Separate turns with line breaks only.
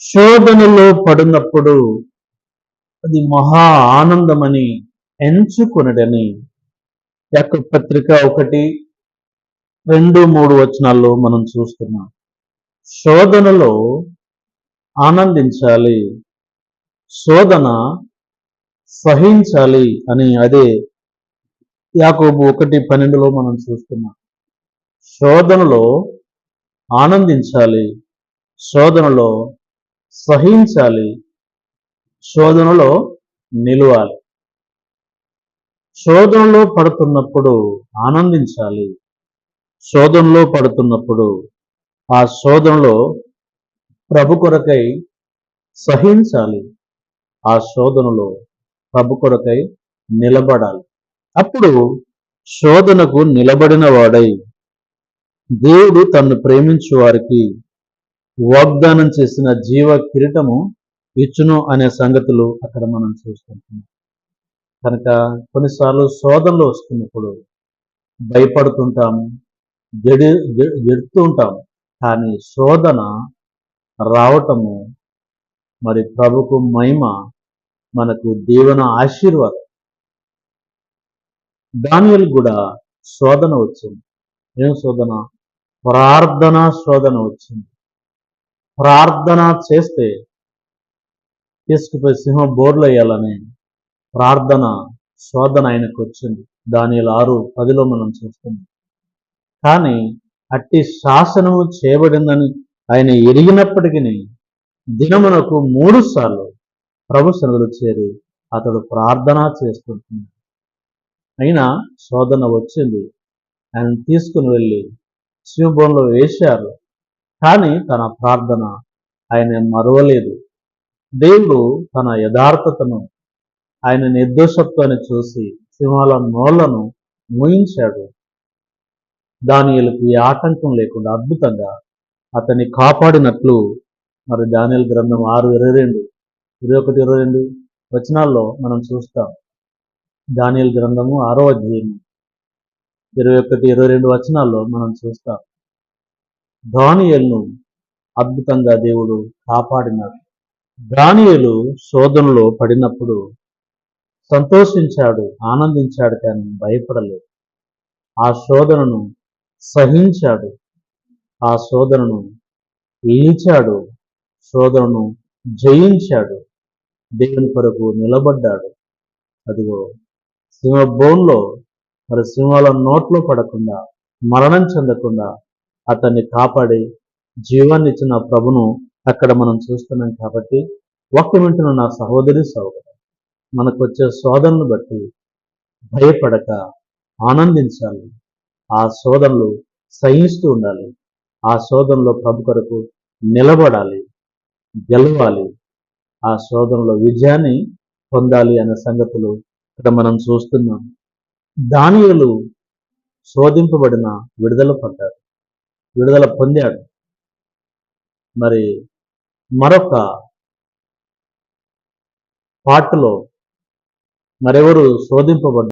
శోధనలో పడినప్పుడు అది మహా ఆనందమని ఎంచుకొనడని యాకోబు పత్రిక 1, 2, 3 వచనాల్లో మనం చూస్తున్నాం. శోధనలో ఆనందించాలి, శోధన సహించాలి అని అదే యాకోబు 1:12లో మనం చూస్తున్నాం. శోధనలో ఆనందించాలి, శోధనలో సహించాలి, శోధనలో నిలవాలి. శోధనలో పడుతున్నప్పుడు ఆనందించాలి, శోధనలో పడుతున్నప్పుడు ఆ శోధనలో ప్రభు కొరకై సహించాలి, ఆ శోధనలో ప్రభు కొరకై నిలబడాలి. అప్పుడు శోధనకు నిలబడిన వాడై దేవుడు తన్ను ప్రేమించు వారికి వాగ్దానం చేసిన జీవ కిరీటము ఇచ్చును అనే సంగతులు అక్కడ మనం చూస్తుంటాం. కనుక కొన్నిసార్లు శోధనలు వస్తున్నప్పుడు భయపడుతుంటాము, జడుతూ ఉంటాము. కానీ శోధన రావటము మరి ప్రభుకు మహిమ, మనకు దీవెన, ఆశీర్వాదం. దానియేలు కూడా శోధన వచ్చింది. ఏం శోధన? ప్రార్థన శోధన వచ్చింది. ప్రార్థన చేస్తే తీసుకుపోయి సింహం బోర్లు వేయాలని ప్రార్థన శోధన ఆయనకు వచ్చింది. దానియేలు 6:10లో మనం చూస్తున్నాం. కానీ అట్టి శాసనము చేయబడిందని ఆయన ఎరిగినప్పటికీ దినమునకు 3 సార్లు ప్రభు సన్నిధిలో చేరి అతడు ప్రార్థన చేస్తుంటున్నాడు. అయినా శోధన వచ్చింది, ఆయన తీసుకుని వెళ్ళి సింహబోన్లో వేశారు. కానీ తన ప్రార్థన ఆయన మరువలేదు. దేవుడు తన యథార్థతను, ఆయన నిర్దోషత్వాన్ని చూసి సింహాల నోళ్లను మూయించాడు. దానియేలుకు ఏ ఆటంకం లేకుండా అద్భుతంగా అతన్ని కాపాడినట్లు మరి దానియేలు గ్రంథం 6:21, 22 వచనాల్లో మనం చూస్తాం. దానియేలు గ్రంథము 6వ అధ్యాయం 21, 22 వచనాల్లో మనం చూస్తాం. దానియేలును అద్భుతంగా దేవుడు కాపాడినాడు. దానియేలు శోధనలో పడినప్పుడు సంతోషించాడు, ఆనందించాడు, కానీ భయపడలేదు. ఆ శోధనను సహించాడు, ఆ శోధనను ఈచాడు, శోధనను జయించాడు, దేవుని కొరకు నిలబడ్డాడు. అదిగో సింహబోన్లో మరి సింహాల నోట్లో పడకుండా, మరణం చెందకుండా అతన్ని కాపాడి జీవాన్ని ఇచ్చిన ప్రభును అక్కడ మనం చూస్తున్నాం. కాబట్టి వాక్యం వింటున్న నా సహోదరి సహోదరు, మనకు వచ్చే శోధనను బట్టి భయపడక ఆనందించాలి, ఆ శోధనలు సహిస్తూ ఉండాలి, ఆ శోధనలో ప్రభు కొరకు నిలబడాలి, గెలవాలి, ఆ శోధనలో విజయాన్ని పొందాలి అనే సంగతులు ఇక్కడ మనం చూస్తున్నాం. దానియేలు శోధింపబడిన విడుదల పొందాడు. మరి మరొక పాటలో మరెవరు శోధింపబడ్డారు?